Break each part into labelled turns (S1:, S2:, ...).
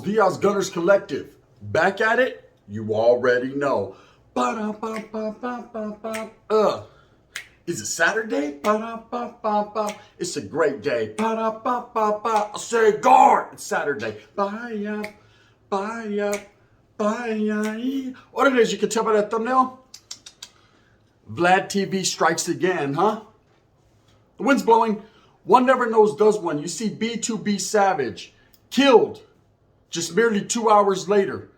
S1: Diaz Gunners Collective. Back at it? You already know. Ba-da-ba-ba-ba-ba-ba. Is it Saturday? Ba-da-ba-ba-ba. It's a great day. Ba-da-ba-ba-ba. I say guard. It's Saturday. Bye-ya, bye-ya, bye-ya. What it is, you can tell by that thumbnail? Vlad TV strikes again, huh? The wind's blowing. One never knows, does one. You see B2B Savage killed just merely 2 hours later.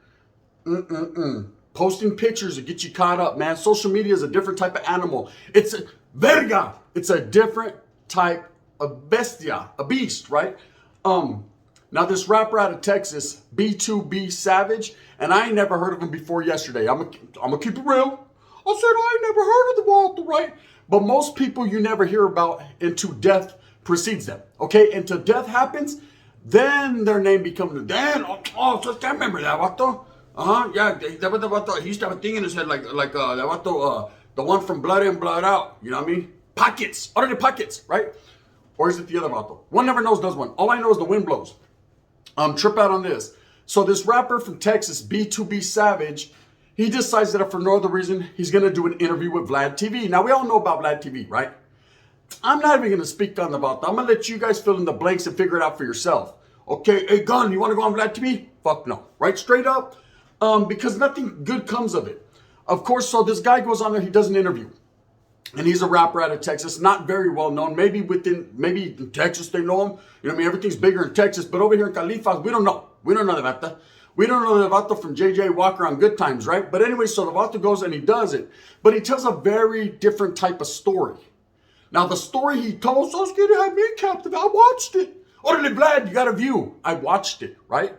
S1: Posting pictures to get you caught up, man. Social media is a different type of animal. It's a verga. It's a different type of bestia, a beast, right? Now this rapper out of Texas, B2B Savage, and I ain't never heard of him before yesterday. I'm gonna keep it real. I said I ain't never heard of the Walter, right? But most people you never hear about until death precedes them. Okay, until death happens, then their name becomes Dan. So I remember that vato. Yeah, that vato. He used to have a thing in his head like that vato, the one from Blood In, Blood Out. You know what I mean? Pockets, utterly pockets, right? Or is it the other vato? One never knows, does one. All I know is the wind blows. Trip out on this. So this rapper from Texas, B2B Savage, he decides that for no other reason, he's gonna do an interview with Vlad TV. Now we all know about Vlad TV, right? I'm not even gonna speak on about that. I'm gonna let you guys fill in the blanks and figure it out for yourself. Okay, hey Gun, you wanna go on Vlad TV? Fuck no, right? Straight up, because nothing good comes of it. Of course, so this guy goes on there, he does an interview. And he's a rapper out of Texas, not very well known. Maybe in Texas they know him. You know what I mean? Everything's bigger in Texas, but over here in Califas, we don't know. We don't know the vato. We don't know the vato from JJ Walker on Good Times, right? But anyway, so the vato goes and he does it. But he tells a very different type of story. Now, the story he told, so scared to have me captive. I watched it. Orderly Vlad, you got a view. I watched it, right?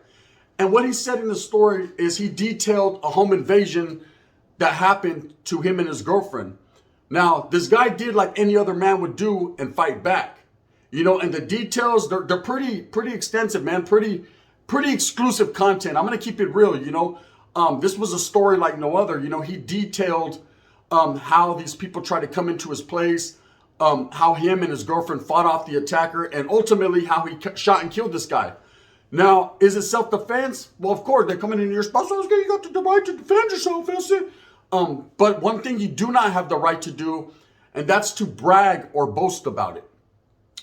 S1: And what he said in the story is he detailed a home invasion that happened to him and his girlfriend. Now, this guy did like any other man would do and fight back. You know, and the details, they're pretty extensive, man. Pretty exclusive content. I'm going to keep it real, you know. This was a story like no other. You know, he detailed how these people tried to come into his place, how him and his girlfriend fought off the attacker, and ultimately how he shot and killed this guy. Now, is it self-defense? Well, of course, they're coming into your spot. So you got the right to defend yourself, that's it. But one thing you do not have the right to do, and that's to brag or boast about it.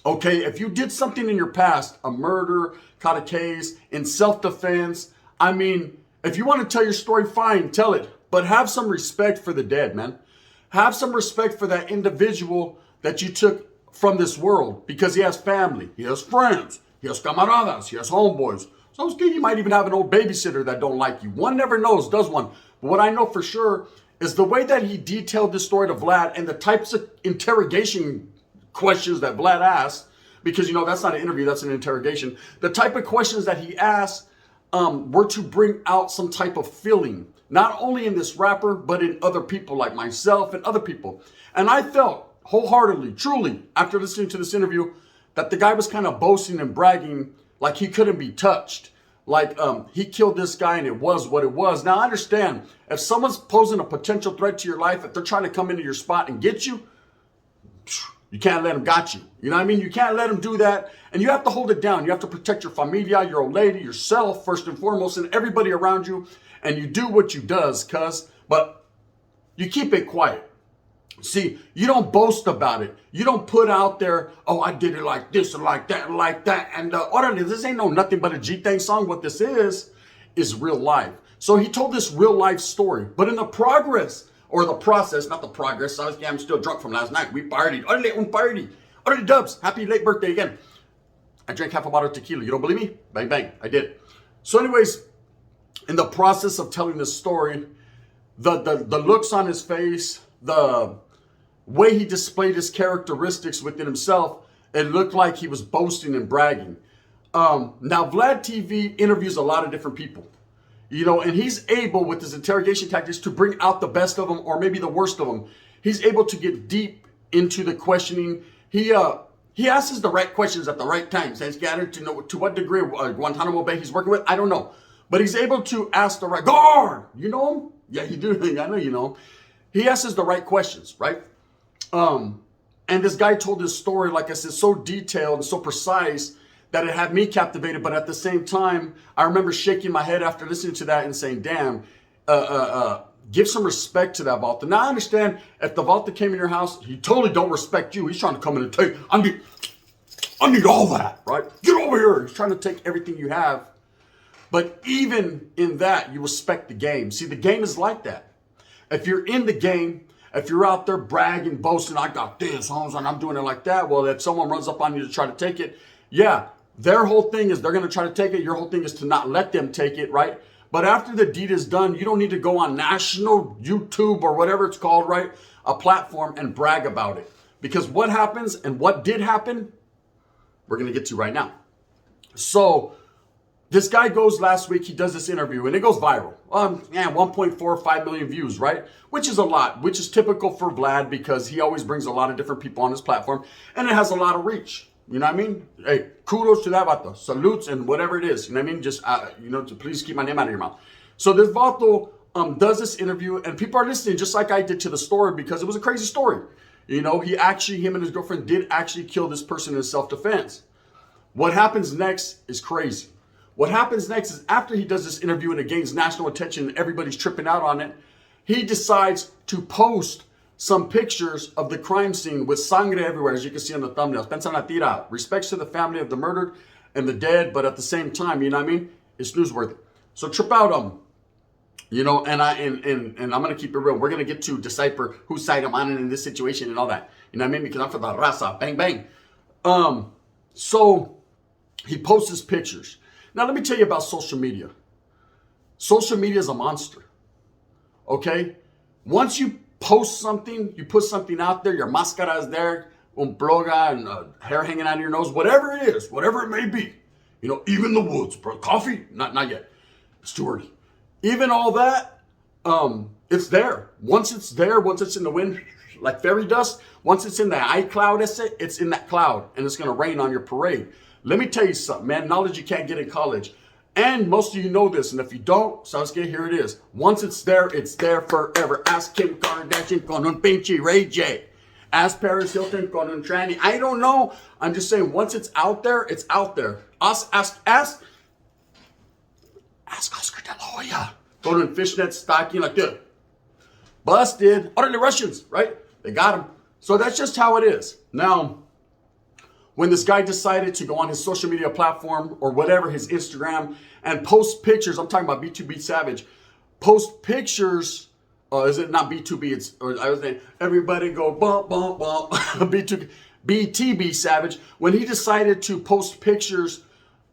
S1: Okay, if you did something in your past, a murder, caught a case, in self-defense, I mean, if you want to tell your story, fine, tell it. But have some respect for the dead, man. Have some respect for that individual that you took from this world, because he has family, he has friends, he has camaradas, he has homeboys. So he might even have an old babysitter that don't like you. One never knows, does one? But what I know for sure is the way that he detailed this story to Vlad and the types of interrogation questions that Vlad asked, because, you know, that's not an interview, that's an interrogation. The type of questions that he asked were to bring out some type of feeling, not only in this rapper, but in other people like myself and other people. And I felt wholeheartedly, truly, after listening to this interview, that the guy was kind of boasting and bragging like he couldn't be touched. Like he killed this guy and it was what it was. Now I understand, if someone's posing a potential threat to your life, if they're trying to come into your spot and get you, you can't let them got you. You know what I mean? You can't let them do that. And you have to hold it down. You have to protect your familia, your old lady, yourself, first and foremost, and everybody around you. And you do what you does, but you keep it quiet. See, you don't boast about it. You don't put out there, oh, I did it like this and like that and like that. And orderly, this ain't no nothing but a G-Thang song. What this is real life. So he told this real life story. But in the progress, or the process, not the progress. I'm still drunk from last night. We partied. Orderly, un party. Orderly Dubs, happy late birthday again. I drank half a bottle of tequila. You don't believe me? Bang, bang. I did. So anyways, in the process of telling this story, the looks on his face, the way he displayed his characteristics within himself, it looked like he was boasting and bragging. Now, Vlad TV interviews a lot of different people, you know, and he's able with his interrogation tactics to bring out the best of them or maybe the worst of them. He's able to get deep into the questioning. He asks the right questions at the right time. Since gathered to know to what degree Guantanamo Bay he's working with, I don't know. But he's able to ask the right, guard, you know him? Yeah, you do. I know you know him. He asks the right questions, right? And this guy told this story, like I said, so detailed and so precise that it had me captivated. But at the same time, I remember shaking my head after listening to that and saying, damn, give some respect to that Volta. Now I understand if the Volta came in your house, he totally don't respect you. He's trying to come in and take, I need all that, right? Get over here. He's trying to take everything you have. But even in that, you respect the game. See, the game is like that. If you're in the game, if you're out there bragging, boasting, I got this, and I'm doing it like that. Well, if someone runs up on you to try to take it, yeah, their whole thing is they're going to try to take it. Your whole thing is to not let them take it, right? But after the deed is done, you don't need to go on national YouTube or whatever it's called, right? A platform and brag about it. Because what happens and what did happen, we're going to get to right now. So this guy goes last week, he does this interview and it goes viral. 1.45 million views, right? Which is a lot, which is typical for Vlad because he always brings a lot of different people on his platform and it has a lot of reach. You know what I mean? Hey, kudos to that vato. Salutes and whatever it is. You know what I mean? Just, to please keep my name out of your mouth. So this vato does this interview and people are listening just like I did to the story because it was a crazy story. You know, him and his girlfriend did actually kill this person in self-defense. What happens next is crazy. What happens next is after he does this interview and it gains national attention and everybody's tripping out on it, he decides to post some pictures of the crime scene with sangre everywhere, as you can see on the thumbnails. Pensa na tira. Respects to the family of the murdered and the dead, but at the same time, you know what I mean? It's newsworthy. So trip out and I'm gonna keep it real. We're gonna get to decipher whose side I'm on in this situation and all that. You know what I mean? Because I'm for the raza. Bang bang. So he posts his pictures. Now let me tell you about social media. Social media is a monster. Okay? Once you post something, you put something out there, your máscara is there, un ploga and hair hanging out of your nose, whatever it is, whatever it may be. You know, even the woods, bro. Coffee? Not yet. It's too early. Even all that, it's there. Once it's there, once it's in the wind, like fairy dust, once it's in the iCloud, it's in that cloud, and it's going to rain on your parade. Let me tell you something, man. Knowledge you can't get in college. And most of you know this, and if you don't, Sasuke, here it is. Once it's there forever. Ask Kim Kardashian con un pinche Ray J. Ask Paris Hilton con un tranny. I don't know. I'm just saying, once it's out there, it's out there. Ask Oscar De La Hoya. Going in fishnet stocking like this. Busted. Utterly Russians, right? They got him. So that's just how it is. Now, when this guy decided to go on his social media platform or whatever, his Instagram, and post pictures, I'm talking about B2B Savage, post pictures, is it not B2B? I was saying, everybody go bump, bump, bump, BTB Savage. When he decided to post pictures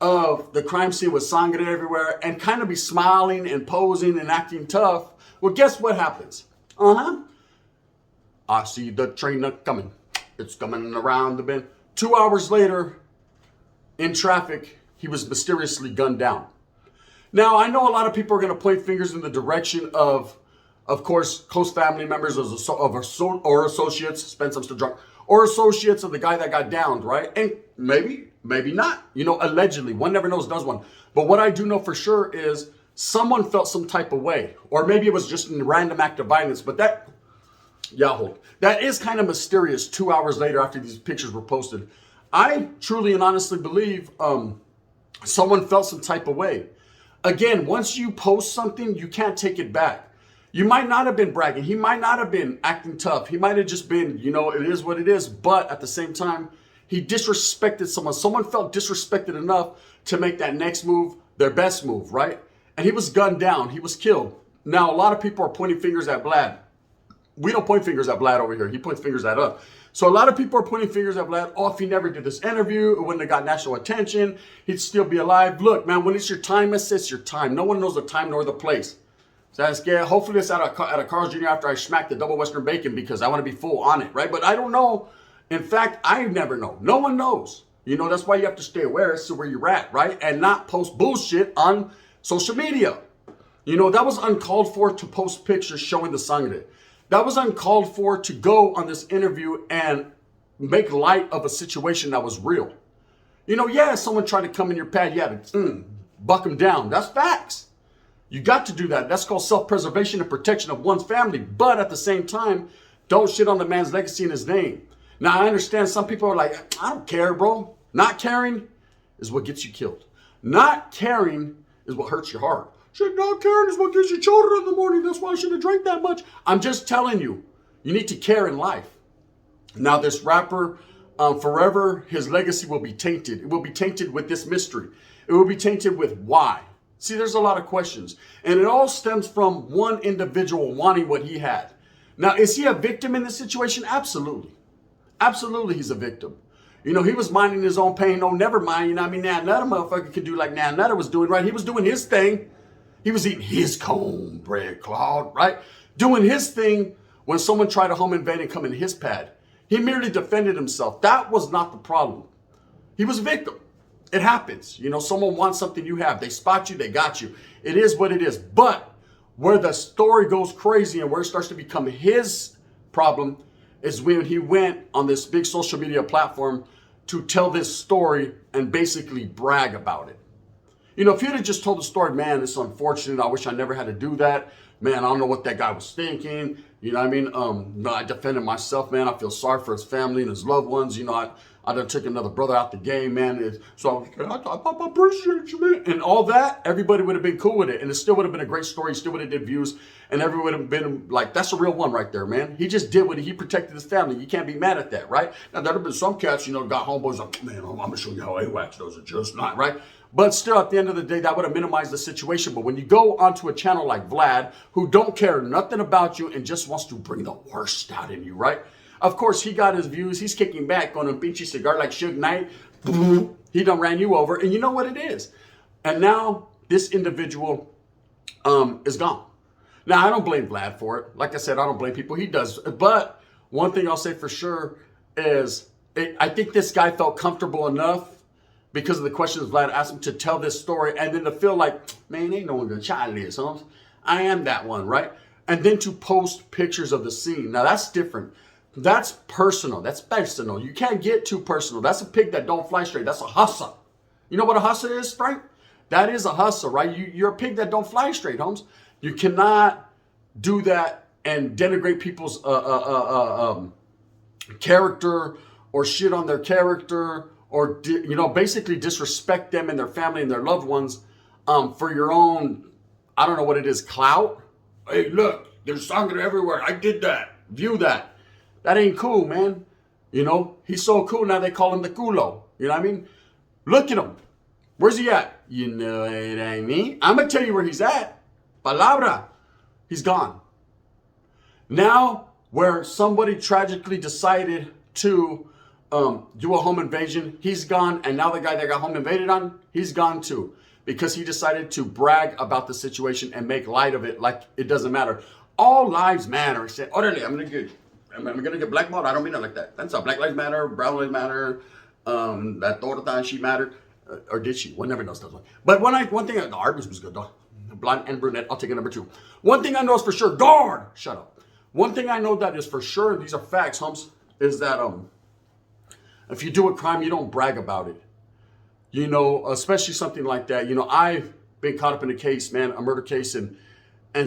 S1: of the crime scene with sangre everywhere and kind of be smiling and posing and acting tough, well, guess what happens? I see the train coming. It's coming around the bend. 2 hours later, in traffic, he was mysteriously gunned down. Now, I know a lot of people are going to point fingers in the direction of course, close family members or associates, Spence, I'm still drunk, or associates of the guy that got downed, right? And maybe not. You know, allegedly. One never knows, does one. But what I do know for sure is someone felt some type of way. Or maybe it was just a random act of violence. But that is kind of mysterious 2 hours later after these pictures were posted. I truly and honestly believe someone felt some type of way. Again, once you post something, you can't take it back. You might not have been bragging. He might not have been acting tough. He might have just been, it is what it is. But at the same time, he disrespected someone. Someone felt disrespected enough to make that next move their best move, right? And he was gunned down. He was killed. Now, a lot of people are pointing fingers at Vlad. We don't point fingers at Vlad over here. He points fingers at us. So a lot of people are pointing fingers at Vlad. Oh, if he never did this interview, it wouldn't have got national attention. He'd still be alive. Look, man, when it's your time, it's your time. No one knows the time nor the place. So I'm scared. Hopefully it's at a Carl's Jr. after I smack the double Western bacon because I want to be full on it, right? But I don't know. In fact, I never know. No one knows. That's why you have to stay aware as to where you're at, right? And not post bullshit on social media. That was uncalled for to post pictures showing the sangre. That was uncalled for to go on this interview and make light of a situation that was real. Someone tried to come in your pad, you had to buck them down. That's facts. You got to do that. That's called self-preservation and protection of one's family. But at the same time, don't shit on the man's legacy and his name. Now, I understand some people are like, I don't care, bro. Not caring is what gets you killed. Not caring is what hurts your heart. Shit, not caring is what gives you children in the morning. That's why I shouldn't have drank that much. I'm just telling you, you need to care in life. Now, this rapper, forever, his legacy will be tainted. It will be tainted with this mystery. It will be tainted with why. See, there's a lot of questions. And it all stems from one individual wanting what he had. Now, is he a victim in this situation? Absolutely. Absolutely, he's a victim. You know, he was minding his own pain. Oh, never mind. You know what I mean? Now, another motherfucker could do like Now Nutter was doing, right? He was doing his thing. He was eating his cornbread, Claude, right? Doing his thing when someone tried to home invade and come in his pad. He merely defended himself. That was not the problem. He was a victim. It happens. You know, someone wants something you have. They spot you, they got you. It is what it is. But where the story goes crazy and where it starts to become his problem is when he went on this big social media platform to tell this story and basically brag about it. You know, if you'd have just told the story, man, it's unfortunate. I wish I never had to do that. Man, I don't know what that guy was thinking. You know what I mean? No, I defended myself, man. I feel sorry for his family and his loved ones. You know, I done took another brother out the game, man. So I appreciate you, man. And all that, everybody would have been cool with it. And it still would have been a great story. Still would have did views. And everyone would have been like, that's a real one right there, man. He just did what he protected his family. You can't be mad at that, right? Now, there have been some cats, you know, got homeboys like, man, I'm going to show you how AWACS does it, just not, right? But still, at the end of the day, that would have minimized the situation. But when you go onto a channel like Vlad, who don't care nothing about you and just wants to bring the worst out in you, right? Of course, he got his views. He's kicking back on a beachy cigar like Suge Knight. He done ran you over. And you know what it is. And now this individual is gone. Now, I don't blame Vlad for it. Like I said, I don't blame people. He does. But one thing I'll say for sure is I think this guy felt comfortable enough because of the questions Vlad asked him to tell this story, and then to feel like, man, ain't no one gonna try this, huh? I am that one, right? And then to post pictures of the scene. Now that's different. That's personal. That's personal. You can't get too personal. That's a pig that don't fly straight. That's a hustle. You know what a hustle is, Frank? That is a hustle, right? You're a pig that don't fly straight, Holmes. You cannot do that and denigrate people's character or shit on their character, or, you know, basically disrespect them and their family and their loved ones for your own, I don't know what it is, clout. Hey, look, there's sangre everywhere. I did that. View that. That ain't cool, man. You know, he's so cool now they call him the culo. You know what I mean? Look at him. Where's he at? You know it ain't me. I'm going to tell you where he's at. Palabra. He's gone. Now, where somebody tragically decided to do a home invasion, he's gone. And now the guy that got home invaded on, he's gone too. Because he decided to brag about the situation and make light of it like it doesn't matter. All lives matter. He said, orderly, I'm gonna get blackballed. I don't mean it like that. That's how Black Lives Matter, Brown Lives Matter, that Torta, she mattered. Or did she? One never knows that one. But one thing, the Arby's was good though. Blonde and brunette, I'll take a number 2. One thing I know is for sure, guard! Shut up. One thing I know that is for sure, and these are facts, Humps, is that if you do a crime, you don't brag about it. You know, especially something like that. You know, I've been caught up in a case, man, a murder case, and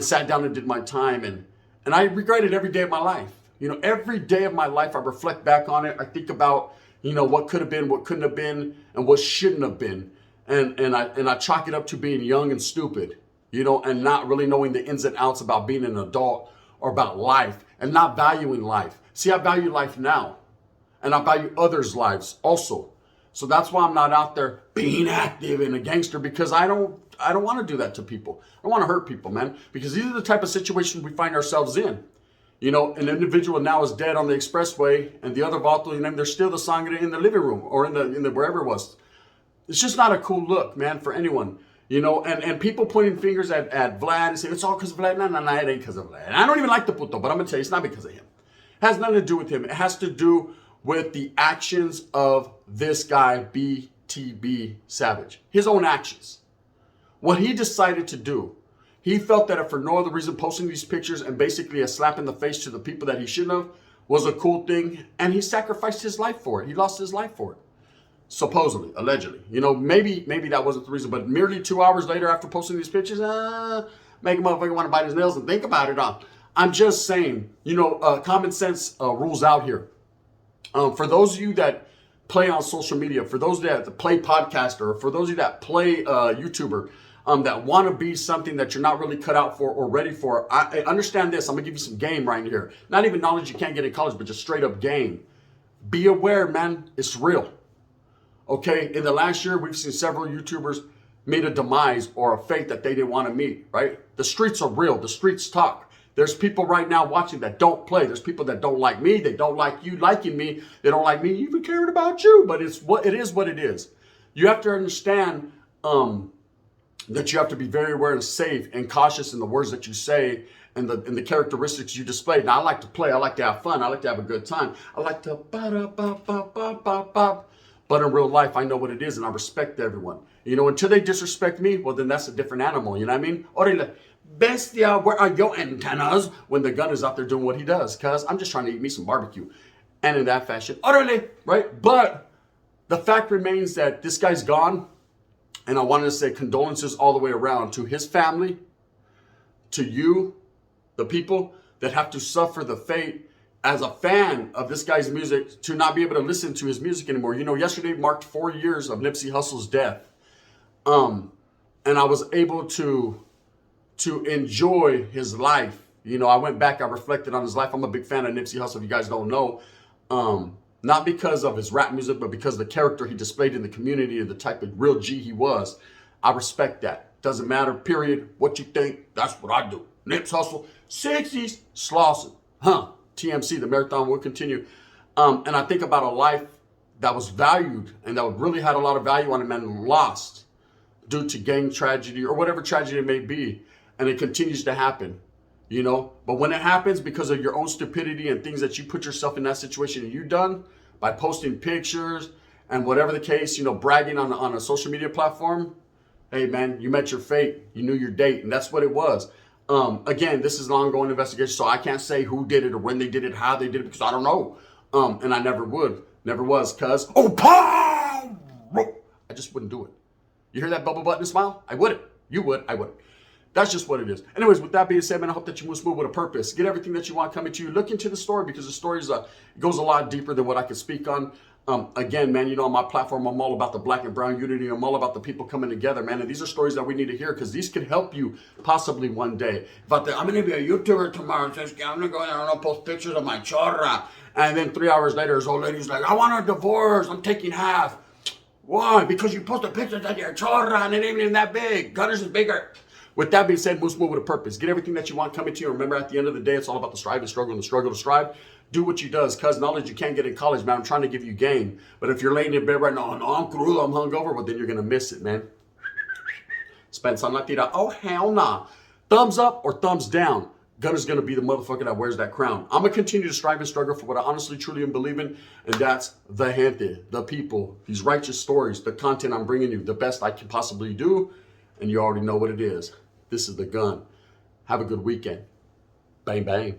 S1: sat down and did my time, and I regret it every day of my life. You know, every day of my life, I reflect back on it. I think about, you know, what could have been, what couldn't have been, and what shouldn't have been. And I chalk it up to being young and stupid, you know, and not really knowing the ins and outs about being an adult or about life and not valuing life. See, I value life now, and I value others' lives also. So that's why I'm not out there being active and a gangster, because I don't want to do that to people. I don't want to hurt people, man, because these are the type of situations we find ourselves in. You know, an individual now is dead on the expressway, and the other vato, you know, there's still the sangre in the living room or in the wherever it was. It's just not a cool look, man, for anyone. You know, and people pointing fingers at Vlad and saying, it's all because of Vlad. No, it ain't because of Vlad. And I don't even like the puto, but I'm going to tell you, it's not because of him. It has nothing to do with him. It has to do with the actions of this guy, BTB Savage. His own actions. What he decided to do. He felt that if for no other reason posting these pictures and basically a slap in the face to the people that he shouldn't have was a cool thing. And he sacrificed his life for it. He lost his life for it. Supposedly, allegedly. You know, maybe that wasn't the reason. But merely 2 hours later after posting these pictures, make a motherfucker want to bite his nails and think about it. I'm just saying, you know, common sense rules out here. For those of you that play on social media, for those that play podcaster, or for those of you that play YouTuber, that want to be something that you're not really cut out for or ready for, I understand this. I'm going to give you some game right here. Not even knowledge you can't get in college, but just straight up game. Be aware, man. It's real. Okay? In the last year, we've seen several YouTubers meet a demise or a fate that they didn't want to meet, right? The streets are real. The streets talk. There's people right now watching that don't play. There's people that don't like me. They don't like you liking me. They don't like me even caring about you. But it is what it is. You have to understand that you have to be very aware and safe and cautious in the words that you say and the characteristics you display. Now, I like to play. I like to have fun. I like to have a good time. I like to ba-da-ba-ba-ba-ba-ba. But in real life, I know what it is, and I respect everyone. You know, until they disrespect me, well, then that's a different animal. You know what I mean? Orale, bestia, where are your antennas? When the gun is out there doing what he does, because I'm just trying to eat me some barbecue. And in that fashion, orale, right? But the fact remains that this guy's gone, and I wanted to say condolences all the way around to his family, to you, the people that have to suffer the fate as a fan of this guy's music to not be able to listen to his music anymore. You know, yesterday marked 4 years of Nipsey Hussle's death. And I was able to enjoy his life. You know, I went back, I reflected on his life. I'm a big fan of Nipsey Hussle, if you guys don't know. Not because of his rap music, but because of the character he displayed in the community and the type of real G he was. I respect that. Doesn't matter, period. What you think, that's what I do. Nips Hussle, 60s, Slauson. TMC, the marathon will continue. And I think about a life that was valued and that really had a lot of value on him and lost due to gang tragedy or whatever tragedy it may be. And it continues to happen, you know. But when it happens because of your own stupidity and things that you put yourself in that situation and you've done by posting pictures and whatever the case, you know, bragging on a social media platform, hey, man, you met your fate. You knew your date. And that's what it was. Again, this is an ongoing investigation, so I can't say who did it or when they did it, how they did it, because I don't know. And I never would. Never was, cuz, I just wouldn't do it. You hear that bubble button smile? I wouldn't. You would. I wouldn't. That's just what it is. Anyways, with that being said, man, I hope that you move smooth with a purpose. Get everything that you want coming to you. Look into the story because the story goes a lot deeper than what I can speak on. Again, man, you know, on my platform, I'm all about the black and brown unity. I'm all about the people coming together, man. And these are stories that we need to hear because these could help you possibly one day. I'm going to be a YouTuber tomorrow. I'm going to go there and post pictures of my chorra. And then 3 hours later, this old lady's like, I want a divorce. I'm taking half. Why? Because you posted pictures of your chorra and it ain't even that big. Gunners is bigger. With that being said, move smooth with a purpose. Get everything that you want coming to you. Remember, at the end of the day, it's all about the strive and struggle and the struggle to strive. Do what you does, cuz knowledge you can't get in college, man. I'm trying to give you game. But if you're laying in bed right now, no, I'm cruel, I'm hungover, well, then you're going to miss it, man. Spence on Latira. Oh, hell nah. Thumbs up or thumbs down. Gunner's going to be the motherfucker that wears that crown. I'm going to continue to strive and struggle for what I honestly, truly am believing, and that's the gente, the people, these righteous stories, the content I'm bringing you, the best I can possibly do, and you already know what it is. This is the gun. Have a good weekend. Bang, bang.